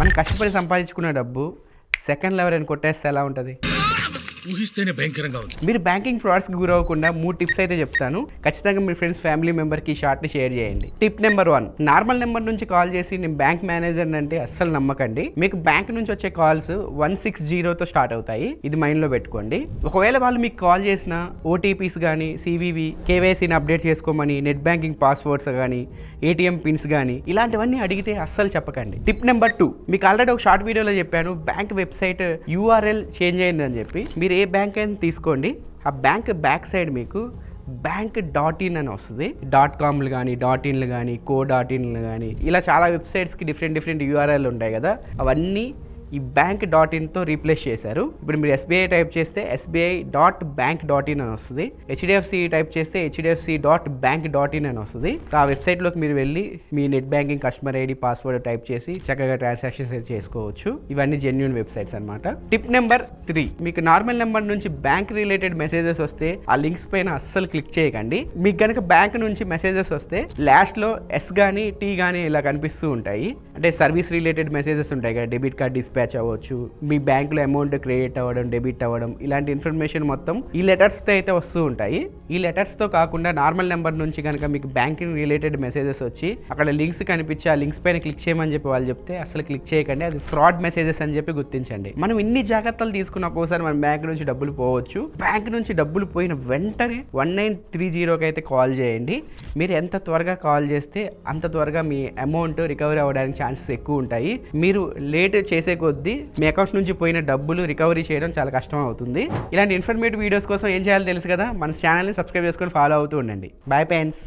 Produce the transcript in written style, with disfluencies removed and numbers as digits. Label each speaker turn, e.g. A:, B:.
A: మనం కష్టపడి సంపాదించుకున్న డబ్బు సెకండ్లో ఎవరైనా కొట్టేస్తే ఎలా ఉంటుంది?
B: ఊహిస్తేనే భయంకరంగా ఉంది.
A: మీరు బ్యాంకింగ్ ఫ్రాడ్స్కి గురవ్వకుండా 3 టిప్స్ అయితే చెప్తాను. ఖచ్చితంగా మీ ఫ్రెండ్స్ ఫ్యామిలీ మెంబర్కి షార్ట్ని షేర్ చేయండి. టిప్ నెంబర్ 1, నార్మల్ నెంబర్ నుంచి కాల్ చేసి నేను బ్యాంక్ మేనేజర్ అంటే అస్సలు నమ్మకండి. మీకు బ్యాంక్ నుంచి వచ్చే కాల్స్ 160తో స్టార్ట్ అవుతాయి. ఇది మైండ్లో పెట్టుకోండి. ఒకవేళ వాళ్ళు మీకు కాల్ చేసిన ఓటీపీస్ కానీ, సివివి, కేవైసీని అప్డేట్ చేసుకోమని, నెట్ బ్యాంకింగ్ పాస్వర్డ్స్ కానీ, ఏటీఎం పిన్స్ కానీ ఇలాంటివన్నీ అడిగితే అస్సలు చెప్పకండి. టిప్ నెంబర్ 2, మీకు ఆల్రెడీ ఒక షార్ట్ వీడియోలో చెప్పాను బ్యాంక్ వెబ్సైట్ యూఆర్ఎల్ చేంజ్ అయింది అని చెప్పి. మీరు ఏ బ్యాంక్ అయినా తీసుకోండి, ఆ బ్యాంక్ బ్యాక్ సైడ్ మీకు bank.in అని వస్తుంది. .comలు కానీ, .inలు కానీ, co.inలు కానీ ఇలా చాలా వెబ్సైట్స్కి డిఫరెంట్ యూఆర్ఎల్ ఉంటాయి కదా, అవన్నీ ఈ bank.inతో రీప్లేస్ చేశారు. ఇప్పుడు మీరు ఎస్బీఐ టైప్ చేస్తే SBI.bank.in అని వస్తుంది. హెచ్డిఎఫ్సి టైప్ చేస్తే HDFC.bank.in అని వస్తుంది. ఆ వెబ్సైట్లోకి మీరు వెళ్ళి మీ net banking customer ID, password type చేసి చక్కగా ట్రాన్సాక్షన్స్ అయితే చేసుకోవచ్చు. ఇవన్నీ జెన్యూన్ వెబ్సైట్స్ అనమాట. టిప్ నెంబర్ 3, మీకు నార్మల్ నెంబర్ నుంచి బ్యాంక్ రిలేటెడ్ మెసేజెస్ వస్తే ఆ లింక్స్ పైన అస్సలు క్లిక్ చేయకండి. మీకు కనుక బ్యాంక్ నుంచి మెసేజెస్ వస్తే లాస్ట్లో S కానీ T కానీ ఇలా కనిపిస్తూ ఉంటాయి. అంటే సర్వీస్ రిలేటెడ్ మెసేజెస్ ఉంటాయి కదా, డెబిట్ కార్డ్ డిస్పాచ్ అవ్వచ్చు, మీ బ్యాంకులో అమౌంట్ క్రెడిట్ అవ్వడం, డెబిట్ అవ్వడం, ఇలాంటి ఇన్ఫర్మేషన్ మొత్తం ఈ లెటర్స్తో అయితే వస్తూ ఉంటాయి. ఈ లెటర్స్తో కాకుండా నార్మల్ నెంబర్ నుంచి కనుక మీకు బ్యాంకింగ్ రిలేటెడ్ మెసేజెస్ వచ్చి అక్కడ లింక్స్ కనిపించి ఆ లింక్స్ పైన క్లిక్ చేయమని చెప్పి వాళ్ళు చెప్తే అసలు క్లిక్ చేయకండి. అది ఫ్రాడ్ మెసేజెస్ అని చెప్పి గుర్తించండి. మనం ఇన్ని జాగ్రత్తలు తీసుకున్న ఒక్కోసారి మన బ్యాంక్ నుంచి డబ్బులు పోవచ్చు. బ్యాంక్ నుంచి డబ్బులు పోయిన వెంటనే 1930కి అయితే కాల్ చేయండి. మీరు ఎంత త్వరగా కాల్ చేస్తే అంత త్వరగా మీ అమౌంట్ రికవరీ అవ్వడానికి ఛాన్సెస్ ఎక్కువ ఉంటాయి. మీరు లేట్ చేసే కొద్దీ మీ అకౌంట్ నుంచి పోయిన డబ్బులు రికవరీ చేయడం చాలా కష్టం అవుతుంది. ఇలాంటి ఇన్ఫర్మేటివ్ వీడియోస్ కోసం ఏం చేయాలో తెలుసు కదా, మన ఛానల్ని సబ్స్క్రైబ్ చేసుకొని ఫాలో అవుతూ ఉండండి. Bye friends.